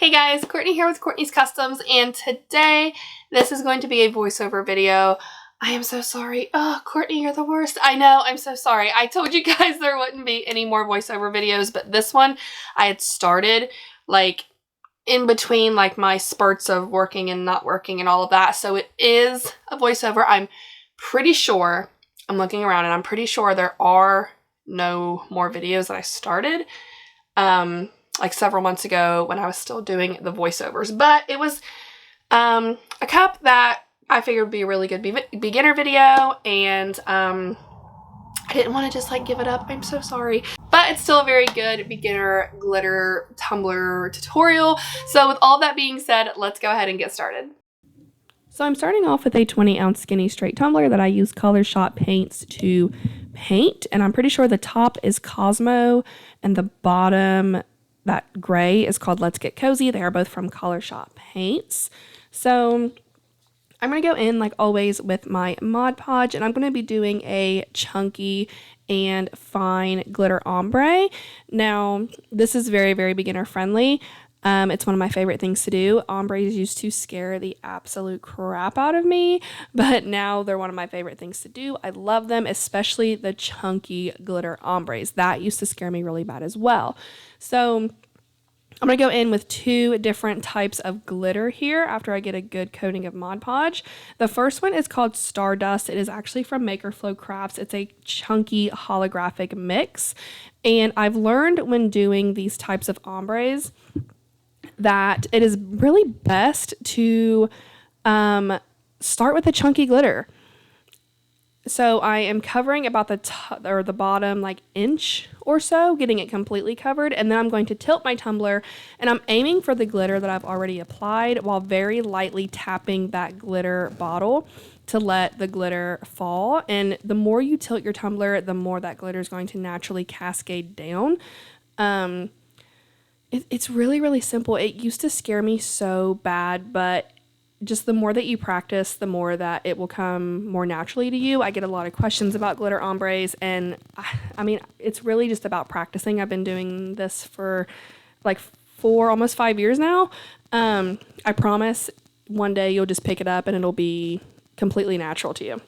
Hey guys, Courtney here with Courtney's Customs, and today this is going to be a voiceover video. I am so sorry. Oh, Courtney, you're the worst. I know, I'm so sorry. I told you guys there wouldn't be any more voiceover videos, but this one I had started like in between like my spurts of working and not working and all of that. So it is a voiceover. I'm pretty sure, I'm looking around and I'm pretty sure there are no more videos that I started. Like several months ago when I was still doing the voiceovers, but it was a cup that I figured would be a really good beginner video, and I didn't want to just like give it up. I'm so sorry, but it's still a very good beginner glitter tumbler tutorial. So with all that being said, let's go ahead and get started. So I'm starting off with a 20-ounce skinny straight tumbler that I use Color Shop paints to paint, and I'm pretty sure the top is Cosmo and the bottom, that gray, is called Let's Get Cozy. They are both from Color Shop paints. So I'm going to go in like always with my Mod Podge, and I'm going to be doing a chunky and fine glitter ombre. Now this is very, very beginner friendly. It's one of my favorite things to do. Ombres used to scare the absolute crap out of me, but now they're one of my favorite things to do. I love them, especially the chunky glitter ombres. That used to scare me really bad as well. So I'm going to go in with two different types of glitter here after I get a good coating of Mod Podge. The first one is called Stardust. It is actually from Maker Flow Crafts. It's a chunky holographic mix. And I've learned when doing these types of ombres that it is really best to start with a chunky glitter. So I am covering about the bottom like inch or so, getting it completely covered, and then I'm going to tilt my tumbler, and I'm aiming for the glitter that I've already applied while very lightly tapping that glitter bottle to let the glitter fall. And the more you tilt your tumbler, the more that glitter is going to naturally cascade down. It's really, really simple. It used to scare me so bad, but just the more that you practice, the more that it will come more naturally to you. I get a lot of questions about glitter ombres, and I mean, it's really just about practicing. I've been doing this for like almost 5 years now. I promise one day you'll just pick it up and it'll be completely natural to you.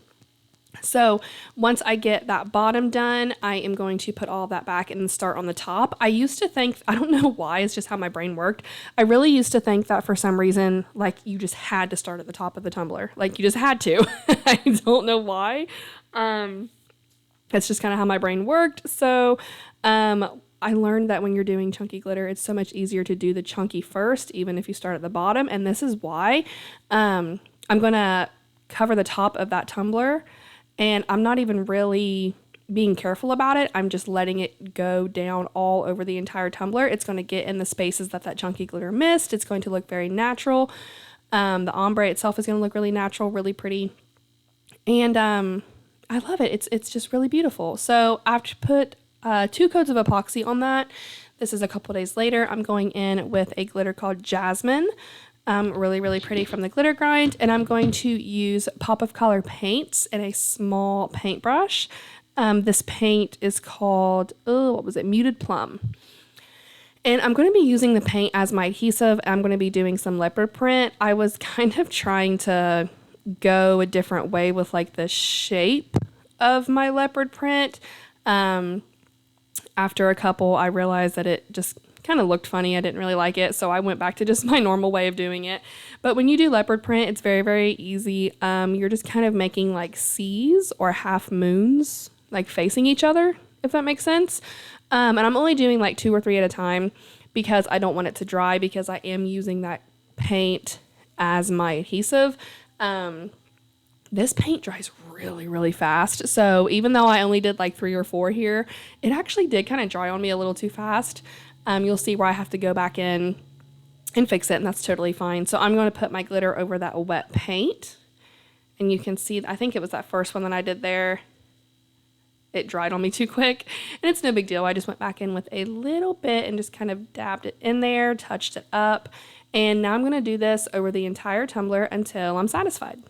So once I get that bottom done, I am going to put all of that back and start on the top. I used to think, I don't know why, it's just how my brain worked. I really used to think that for some reason, like you just had to start at the top of the tumbler. Like you just had to. I don't know why. That's just kind of how my brain worked. So I learned that when you're doing chunky glitter, it's so much easier to do the chunky first, even if you start at the bottom. And this is why I'm going to cover the top of that tumbler. And I'm not even really being careful about it. I'm just letting it go down all over the entire tumbler. It's going to get in the spaces that chunky glitter missed. It's going to look very natural. The ombre itself is going to look really natural, really pretty. And I love it. It's just really beautiful. So I've put 2 coats of epoxy on that. This is a couple days later. I'm going in with a glitter called Jasmine. Really, really pretty from the glitter grind, and I'm going to use Pop of Color paints in a small paintbrush. This paint is called, Muted Plum. And I'm going to be using the paint as my adhesive. I'm going to be doing some leopard print. I was kind of trying to go a different way with like the shape of my leopard print. After a couple, I realized that it just kind of looked funny. I didn't really like it, so I went back to just my normal way of doing it. But when you do leopard print, it's very, very easy. You're just kind of making like C's or half moons like facing each other, if that makes sense. And I'm only doing like 2 or 3 at a time because I don't want it to dry, because I am using that paint as my adhesive. This paint dries really, really fast. So even though I only did like 3 or 4 here, it actually did kind of dry on me a little too fast. You'll see where I have to go back in and fix it, and that's totally fine. So I'm going to put my glitter over that wet paint, and you can see, I think it was that first one that I did there. It dried on me too quick, and it's no big deal. I just went back in with a little bit and just kind of dabbed it in there, touched it up, and now I'm going to do this over the entire tumbler until I'm satisfied.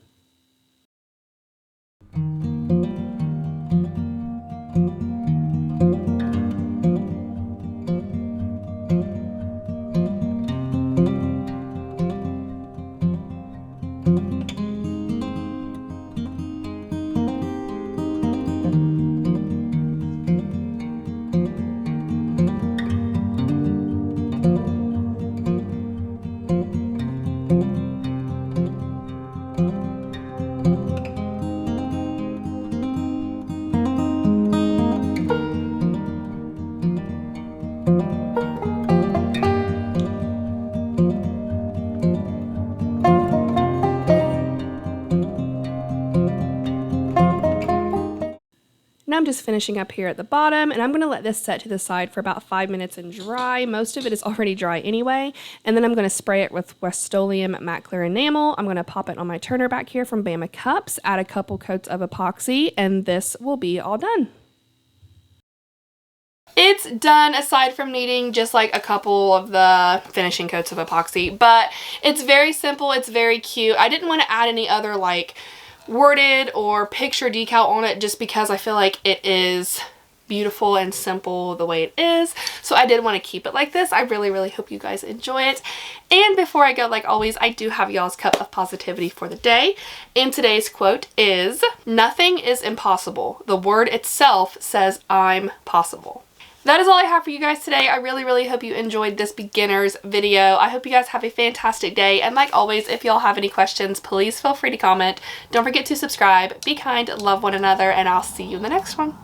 Now I'm just finishing up here at the bottom, and I'm going to let this set to the side for about 5 minutes and dry. Most of it is already dry anyway. And then I'm going to spray it with Rust-Oleum Matte Clear Enamel. I'm going to pop it on my turner back here from Bama Cups, add a couple coats of epoxy, and this will be all done. It's done aside from needing just like a couple of the finishing coats of epoxy, but it's very simple. It's very cute. I didn't want to add any other like worded or picture decal on it just because I feel like it is beautiful and simple the way it is. So I did want to keep it like this. I really hope you guys enjoy it. And before I go, like always, I do have y'all's cup of positivity for the day. And today's quote is, "Nothing is impossible. The word itself says I'm possible." That is all I have for you guys today. I really hope you enjoyed this beginner's video. I hope you guys have a fantastic day. And like always, if y'all have any questions, please feel free to comment. Don't forget to subscribe. Be kind, love one another, and I'll see you in the next one.